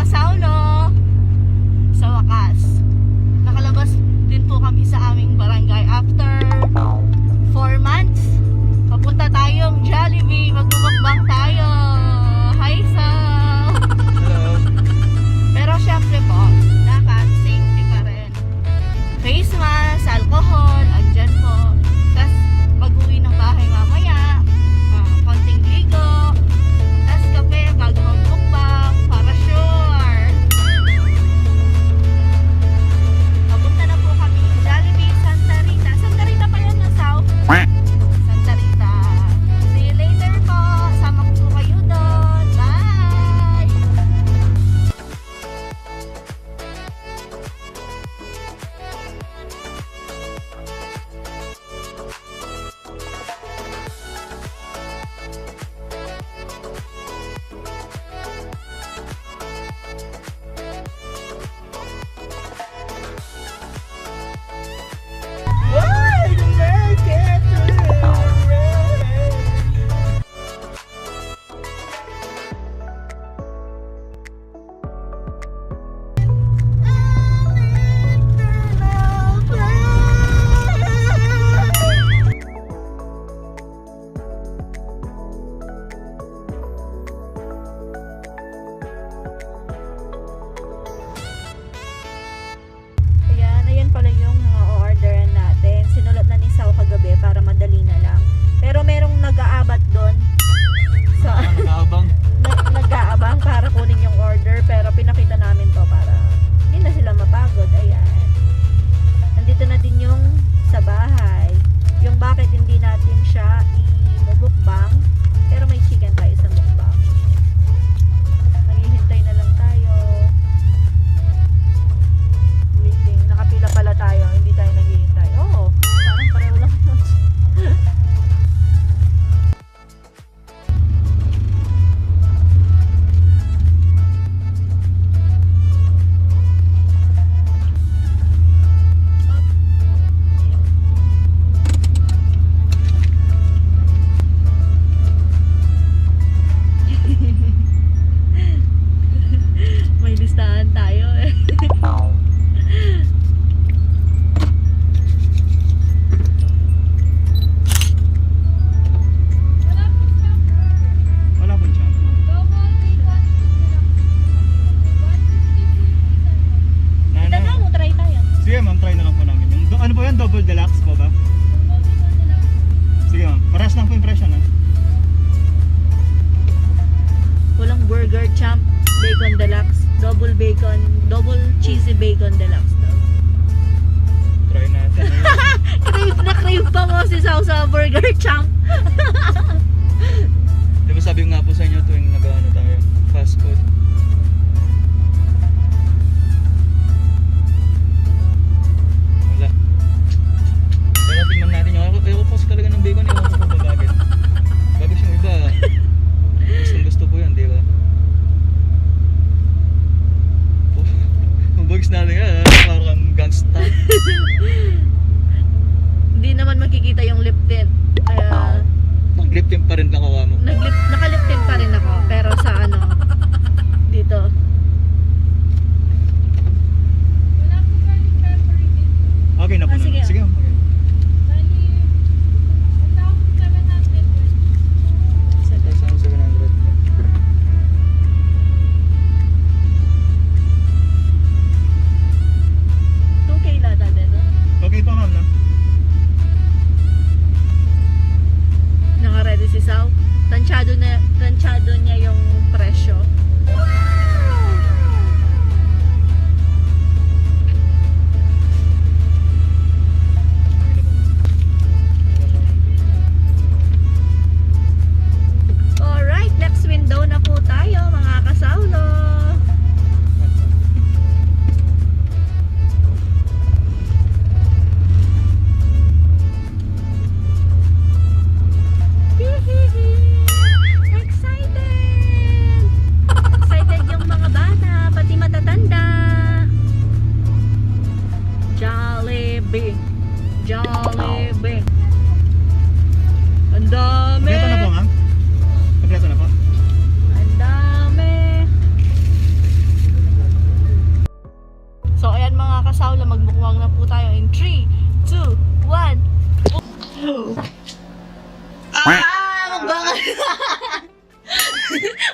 Saulo. Sa wakas, nakalabas din po kami sa aming barangay after 4 months. Papunta tayong Jollibee, magmumukbang tayo. Hi Sal! Hello. Pero syempre po, dapat safety pa rin. Face mask, alcohol, andyan po. Tapos pag-uwi ng bahay mamaya, konting ligo, tapos kape bago magmukbang, para sure. Papunta na po kami Jollibee, Santa Rita. Santa Rita pa yun na South. Santa Rita. See you later po. Sama ko po kayo doon. Bye! Ayan pala yung mga orderan natin. Sinulat na ni Sao kagabi para madali na lang. Pero merong nag-aabat doon. Sa Nakaabang. nag-aabang para kunin yung order. Pero pinakita namin to para hindi na sila mapagod. Ayan. Nandito na din yung sa bahay. Yung bakit hindi natin siya i-mukbang. Pero may chicken tayo sa mukbang. Naghihintay na lang tayo. Waiting. Nakapila pala tayo. Hindi tayo naghihintay. Oo. Parang pareho lang yun. May listahan tayo eh. Wala po siya. Tanda mo, try tayo. Sige ma'am, try na lang po namin. Yung, ano po yan? Double deluxe po ba? Sige ma'am, parehas lang po yung presyo na. Walang burger champ, bacon deluxe, double bacon, double cheesy bacon deluxe daw. Try natin. Crave na crave pa mo si Sao sa burger champ. Di ba sabi ko nga po sa inyo tuwing nag-ano tayo? Fast food. Wala. Pero tingnan natin yung ayaw ko kasi talaga ng bacon. Ewan ko po ba bakit. Bagos yung iba. Gustong gusto po yan, di ba? Kung bagos natin nga, parang gangsta. Hindi naman makikita yung lip tint. Kaya Mag-lip tint pa rin nakawa mo. nakalip tint pa rin ako.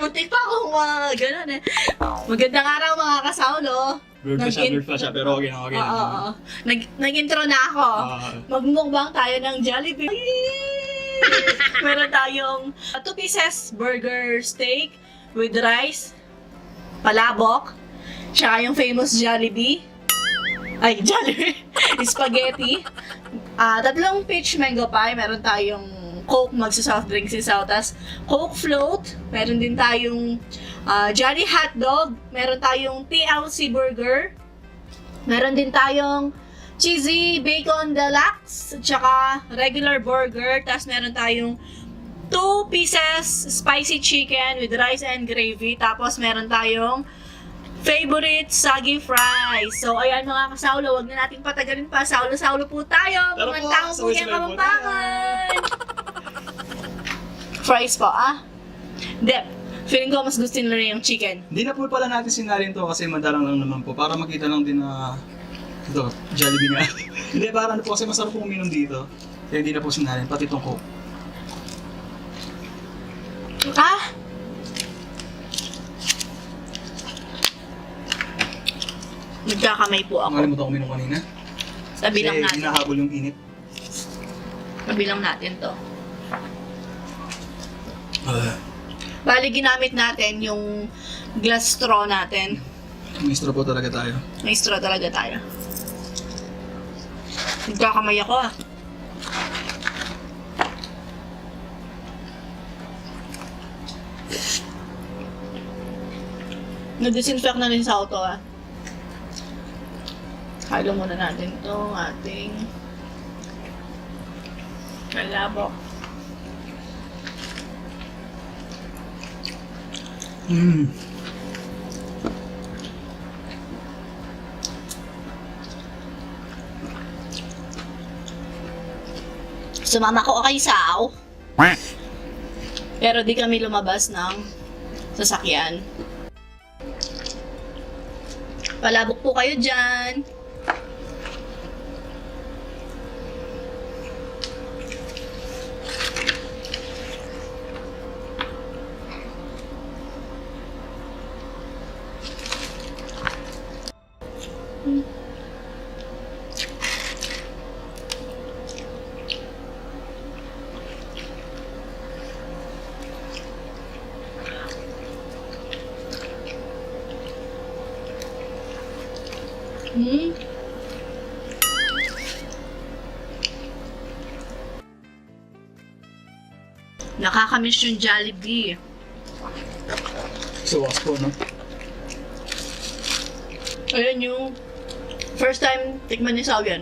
Muntik pa akong gano'n eh. Magandang araw mga kasaulo. Blurred pa siya, pero okay na, okay na. Oo. Nag-intro na ako. Magmukbang tayo ng Jollibee. Meron tayong 2 pieces burger steak with rice, palabok, tsaka yung famous Jollibee. Ay, Jollibee. Spaghetti. 3 peach mango pie. Meron tayong Coke, magsa-soft drink si Sautas. Coke float. Meron din tayong Jolly hotdog. Meron tayong TLC burger. Meron din tayong cheesy bacon deluxe. Tsaka regular burger. Tapos meron tayong 2 pieces spicy chicken with rice and gravy. Tapos meron tayong favorite soggy fries. So, ayan mga kasaulo, wag na natin patagalin pa. Saulo-saulo po tayo. Tara Mga po, tao po sabay-sabay yung po kamampangan. Fries po, Dep, feeling ko mas gusto nila yung chicken. Hindi na po pala natin sinalin to kasi madalang lang naman po. Para makita lang din na ito, Jollibee nga. Hindi, para ano po kasi masarap po uminom dito. Kaya hindi na po sinalin, pati itong Coke. Nagkakamay po ako. Nakalimutan ko uminom kanina. Sabi lang Kasi natin. hinahabol yung init. Sabi lang natin to. Bali, ginamit natin yung glass straw natin. May straw po talaga tayo. May straw talaga tayo. Nagkakamay ako Nag-disinfect na rin sa auto Halo muna natin to ating palabok. Sumama ko kay Sao. Pero di kami lumabas ng sasakyan. Palabok po kayo dyan. Nakakamiss yung Jollibee. So, po, no? Ayan yung first time tikman ni Sao yan.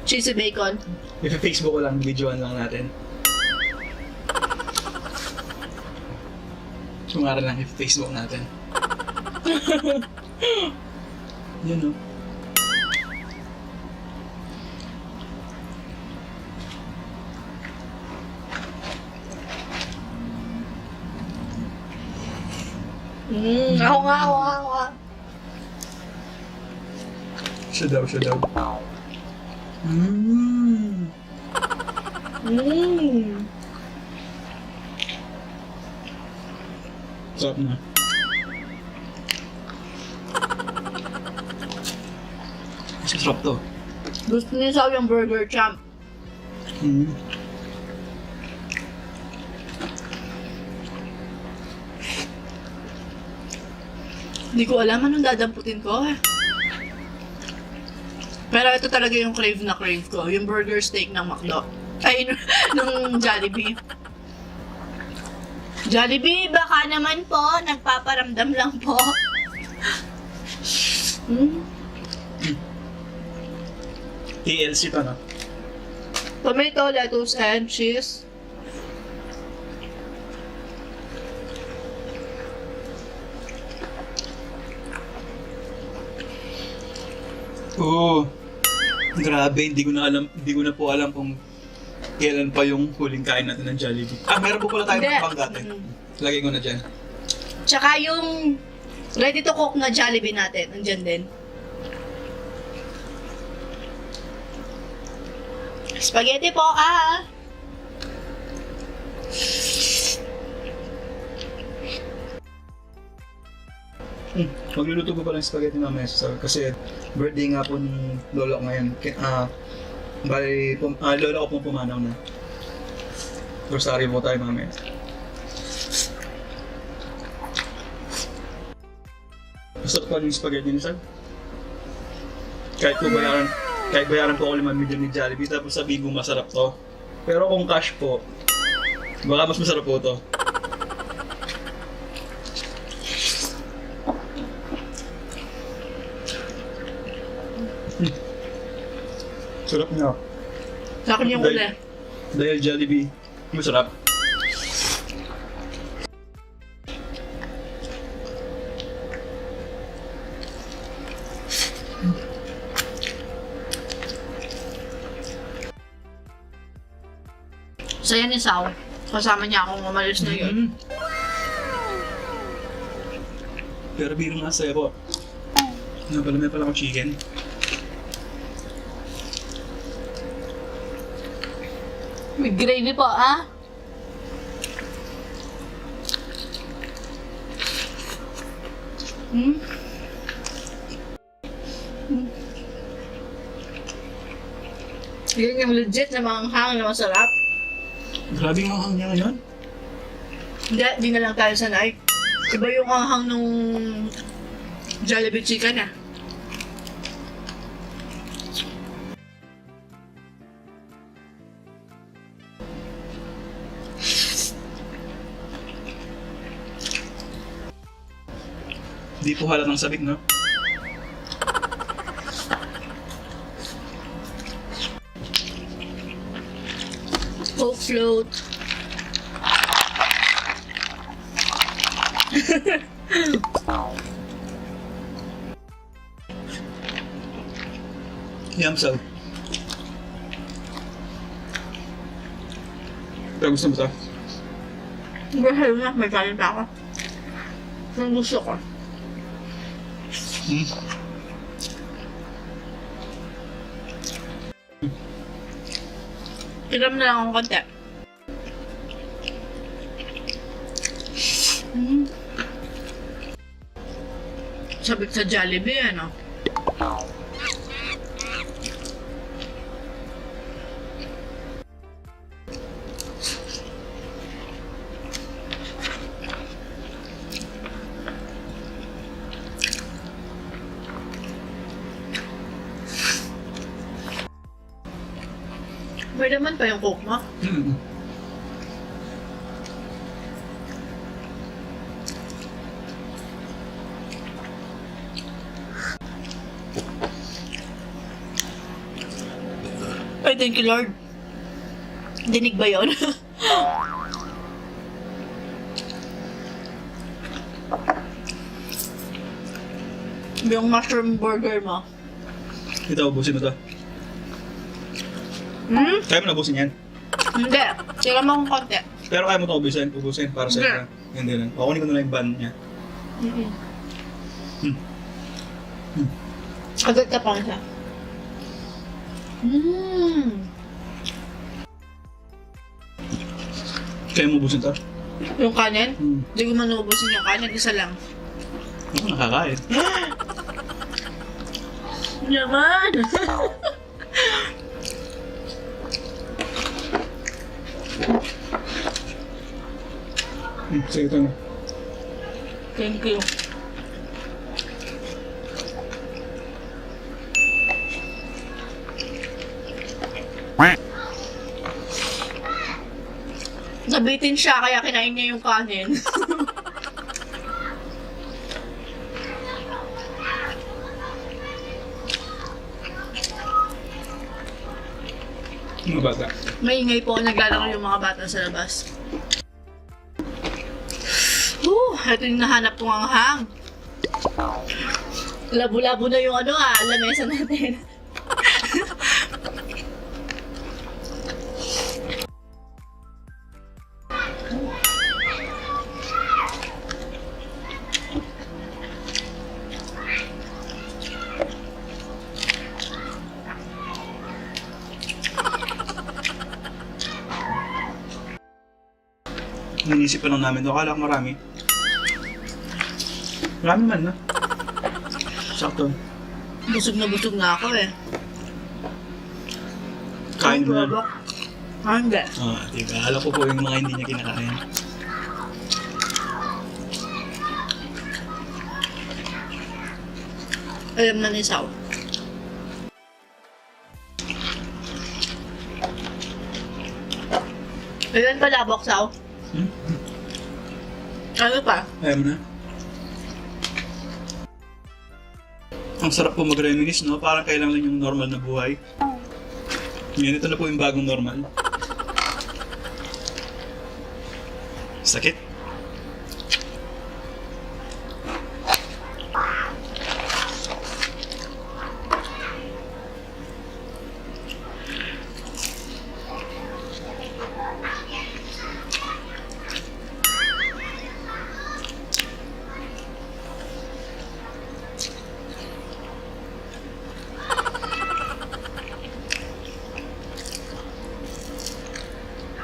Cheesy bacon. I-Facebook ko lang, videoan lang natin. Sumara lang i-Facebook natin. Yun, no? Ako nga. Siya daw. Sarap na. Sarap to. Gusto niya Sao yung burger champ. Hindi ko alam anong dadamputin ko Pero ito talaga yung crave na crave ko. Yung burger steak ng McDo. Ay, nung Jollibee. Jollibee, baka naman po. Nagpaparamdam lang po. TLC to, no? Tomato, lettuce, and cheese. Grabe, hindi ko na po alam kung kailan pa yung huling kain natin ng Jollibee. Meron po pala tayong Hindi. pang dati. Lagay ko na dyan. Tsaka yung ready to cook na Jollibee natin, andyan din. Spaghetti po, Magluluto ko pala ng spaghetti mamaya sa kasi birthday nga po ni lolo ko ngayon. Bali, lolo ko pong pumanaw na. Rosary po tayo mamaya. Gusto ko yung spaghetti ni Sal. Kahit bayaran po ako 5 million ni Jollibee tapos sabihin ko masarap to. Pero kung cash po, baka mas masarap po to. Sarap niya. Sa akin yung uli. Dahil Jollibee, masarap. Saya ni Sao. Kasama niya akong umalis na yun. Pero biro nga sa'yo po. May pala akong chicken. May gravy po, ah. Yun yung legit na manghang na masarap. Grabe ang hanghang niya ngayon. Hindi na lang tayo sanay. Iba yung anghang nung Jollibee chicken ah. Di po halatang sabik, no? Coke float. Yamsaw. Pero gusto mo ito? Mahal na, may kanin pa ako. Ang gusto ko. Tiram na lang akong konti. Sabik sa Jollibee, ano? May naman pa yung Coke mo? Ay, thank you Lord. Dinig ba yun? Yung mushroom burger mo. Ito, ubusin mo ito. Kaya mo na ubusin yan. Hindi. Tira mo akong konti. Pero kaya mo ito ubusin para sa Hindi. Hindi lang. Kukunin ko na lang yung bun niya. Agad ka pa siya. Kaya mo ubusin ito? Yung kanin? Hindi ko man ubusin yung kanin. Isa lang. Ako nakakain. Naman! Sige ito na. Thank you. Nabitin siya kaya kinain niya yung kanin. Mga bata. Maingay po naglalaro yung mga bata sa labas. Ito yung nahanap kong anghang. Labo-labo na yung lamesa natin. Inisip pa lang namin ito. Akala ko marami. Marami man na. Sakto. Busog na ako eh. Kain mo na. Hindi. Diba? Alam ko po yung mga hindi niya kinakain. Alam na ni Sao. Ayan pala, Sao. Hmm? Ano pa? Ayaw mo na. Ang sarap po mag-reminisce, no? Parang kailangan yung normal na buhay. Ngayon, ito na po yung bagong normal. Sakit.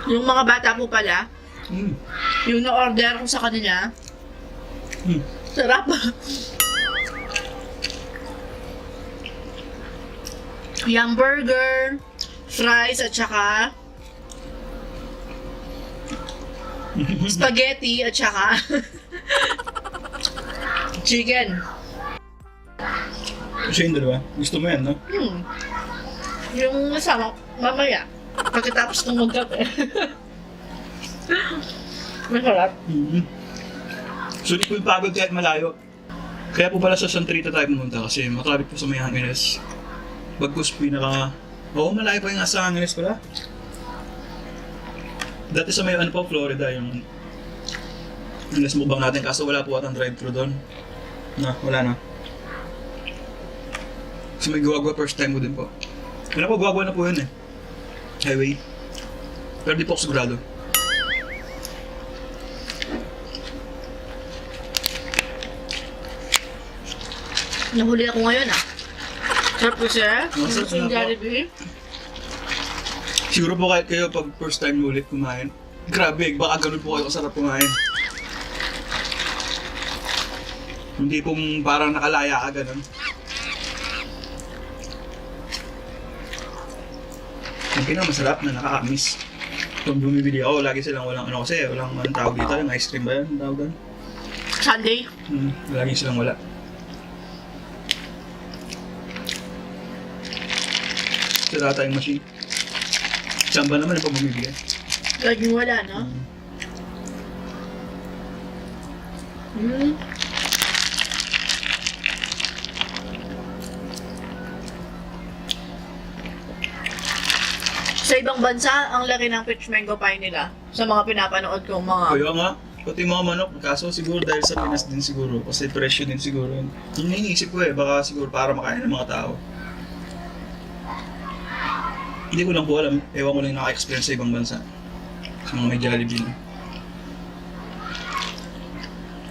Yung mga bata po pala, Mm. yung na-order ko sa kanila, Mm. sarap. Yung burger, fries, at saka spaghetti, at saka chicken. Kasi yung dalawa, gusto mo yan, no? Yung nasama, mamaya, pagkatapos ng magkape. Masarap. Mm-hmm. So, di po yung pagod kahit malayo. Kaya po pala sa Santrita tayo pumunta kasi matraffic po sa may Angeles. Bagkus malayo pa yung nasa Angeles pala. Dati sa may Florida, yung last mukbang natin kaso wala po atang drive-thru doon. Wala na. Kasi may Guagua first time ko din po. Wala po, Guagua na po yun eh. Highway. Pero di po ako sigurado. Nahuli ako ngayon Sarap po siya. Masarap Yung na po. Jollibee. Siguro po kahit kayo pag first time nyo ulit kumain. Grabe, baka ganun po kayo kasarap kumain. Hindi pong parang nakalaya ka ganun. Yung pinakamasarap na nakakamiss. Kung bumibili ako, lagi silang walang kasi walang tawag dito, yung ice cream ba yun? Tawag doon? Sunday. Lagi silang wala. Sila tayong machine. Saan ba naman ang pag bumibili? Laging wala, no? Sa ibang bansa, ang laki ng peach mango pie nila. Sa mga pinapanood kong mga... Kaya nga, pati mga manok, kaso siguro dahil sa Pinas din siguro, kasi presyo din siguro yun. Yun yung iniisip ko baka siguro para makain ng mga tao. Hindi ko lang po alam, ewan ko lang naka-experience sa ibang bansa. Sa mga may Jollibee na.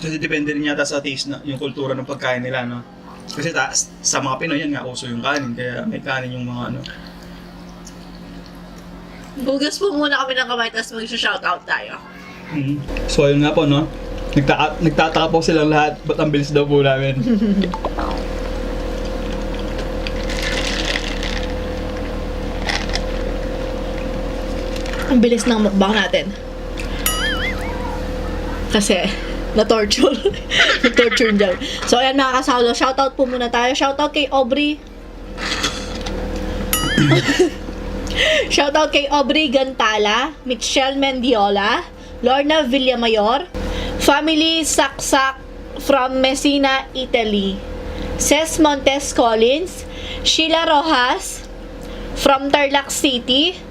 Kasi depende rin yata sa taste na, yung kultura ng pagkain nila, no? Kasi sa mga Pinoy yan nga, uso yung kanin, kaya may kanin yung mga ano. Bugas po muna kami ng kamay, tapos mag-shoutout tayo. So ayun nga po, no? Nagtataka po silang lahat, ba't ang bilis daw po namin? Ang bilis ng mukbang natin. Kasi, na-torture. Na-torture dyan. So, ayan mga kasalo. Shoutout po muna tayo. Shoutout kay Aubrey. Shoutout kay Aubrey Gantala, Michelle Mendiola, Lorna Villamayor, Family Saksak from Messina, Italy, Ces Montes Collins, Sheila Rojas from Tarlac City.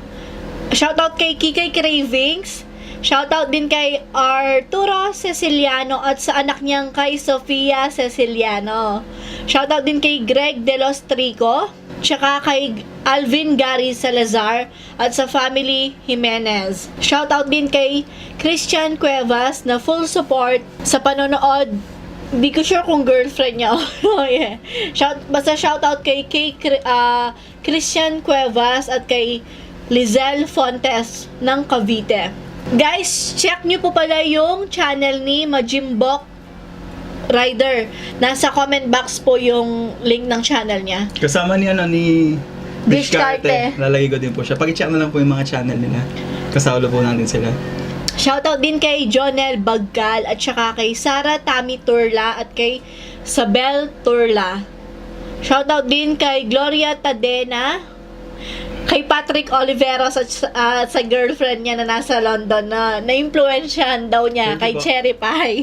Shoutout kay Kikay Cravings. Shoutout din kay Arturo Ceciliano at sa anak niyang kay Sofia Ceciliano. Shoutout din kay Greg De Los Trico, tsaka kay Alvin Gary Salazar at sa family Jimenez. Shoutout din kay Christian Cuevas na full support sa panonood. Hindi ko sure kung girlfriend niya. Oh, yeah. Basta shoutout kay Christian Cuevas at kay Lizelle Fontes ng Cavite. Guys, check nyo po pala yung channel ni Majimbok rider. Nasa comment box po yung link ng channel niya. Kasama ni Discarte. Lalagay ko din po siya. Pag-check na lang po yung mga channel nila. Kasama po natin sila. Shoutout din kay Jonel Bagcal at saka kay Sara Tami Turla at kay Sabel Turla. Shoutout din kay Gloria Tadena, kay Patrick Oliveros at sa girlfriend niya na nasa London na na-influensyahan daw niya, Thank you kay po. Cherry Pie.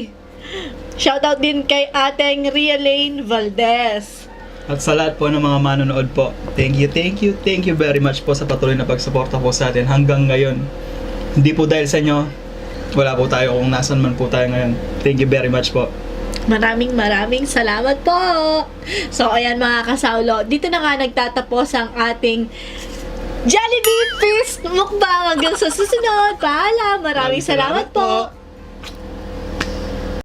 Shoutout din kay ating Rialaine Valdez. At sa lahat po ng mga manonood po, thank you very much po sa patuloy na pagsuporta po sa atin hanggang ngayon. Hindi po dahil sa inyo, wala po tayo kung nasan man po tayo ngayon. Thank you very much po. Maraming salamat po. So, ayan mga kasaulo. Dito na nga nagtatapos ang ating Jollibee Feast mukbang hanggang sa susunod. Paalam. Maraming salamat po.